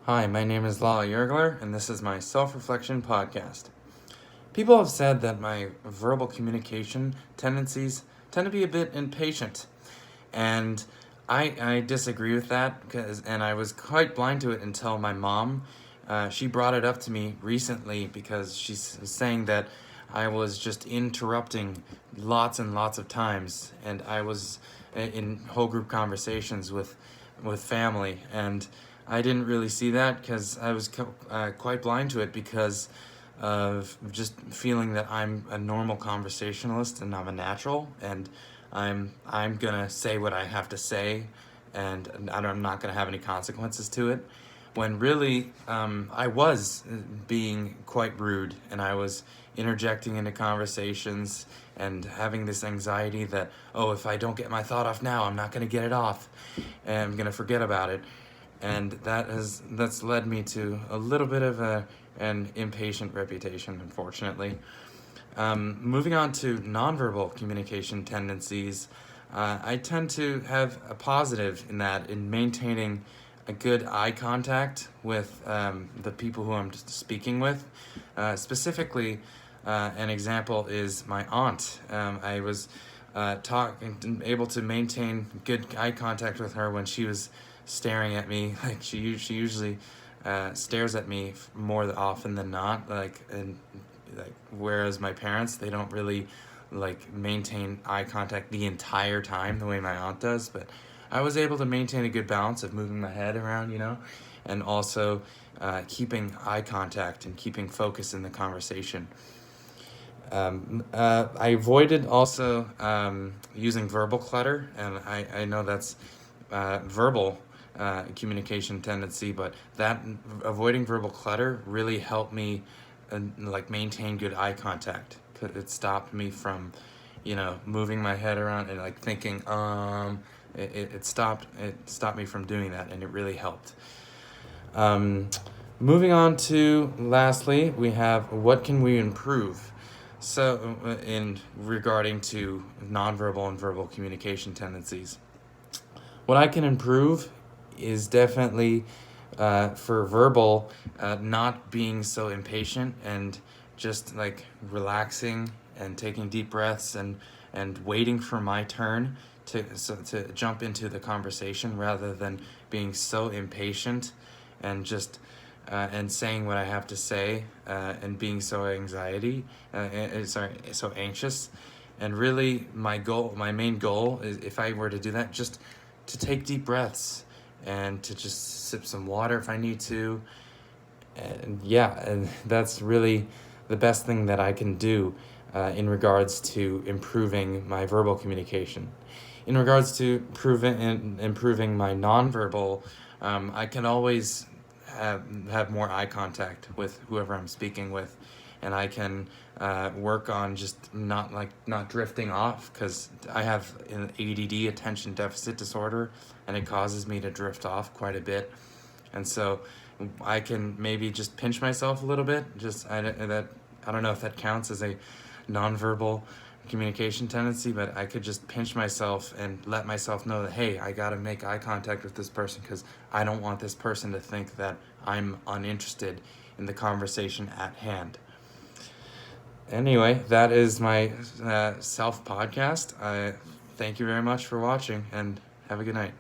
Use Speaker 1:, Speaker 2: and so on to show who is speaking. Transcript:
Speaker 1: Hi, my name is Lyle, and this is my self-reflection podcast. People have said that my verbal communication tendencies tend to be a bit impatient, and I disagree with that and I was quite blind to it until my mom, she brought it up to me recently because she's saying that I was just interrupting lots and lots of times, and I was in whole group conversations with family, and I didn't really see that because I was quite blind to it because of just feeling that I'm a normal conversationalist and I'm a natural, and I'm gonna say what I have to say, and I'm not gonna have any consequences to it. When really, I was being quite rude, and I was interjecting into conversations and having this anxiety that, oh, if I don't get my thought off now, I'm not gonna get it off, and I'm gonna forget about it, and that's led me to a little bit of an impatient reputation, unfortunately. Moving on to nonverbal communication tendencies, I tend to have a positive in that in maintaining a good eye contact with the people who I'm speaking with. Specifically, an example is my aunt. I was able to maintain good eye contact with her when she was staring at me. Like she usually stares at me more often than not. Whereas my parents, they don't really maintain eye contact the entire time the way my aunt does. But I was able to maintain a good balance of moving my head around, and also keeping eye contact and keeping focus in the conversation. I avoided also using verbal clutter, and I know that's verbal communication tendency, but that avoiding verbal clutter really helped me maintain good eye contact. It stopped me from, moving my head around and thinking. It stopped me from doing that, and it really helped. Um, Moving on to lastly, we have what can we improve? So, in regarding to nonverbal and verbal communication tendencies, what I can improve is definitely for verbal, not being so impatient and just relaxing and taking deep breaths and waiting for my turn to jump into the conversation rather than being so impatient and just and saying what I have to say and being so so anxious. And really, my main goal is, if I were to do that, just to take deep breaths and to just sip some water if I need to. And yeah, and that's really the best thing that I can do in regards to improving my verbal communication. In regards to improving my nonverbal, I can always have more eye contact with whoever I'm speaking with, and I can work on just not drifting off, because I have an ADD, attention deficit disorder, and it causes me to drift off quite a bit, and so I can maybe just pinch myself a little bit. I don't know if that counts as a nonverbal communication tendency, but I could just pinch myself and let myself know that, hey, I gotta make eye contact with this person because I don't want this person to think that I'm uninterested in the conversation at hand. Anyway, that is my self podcast. I thank you very much for watching, and have a good night.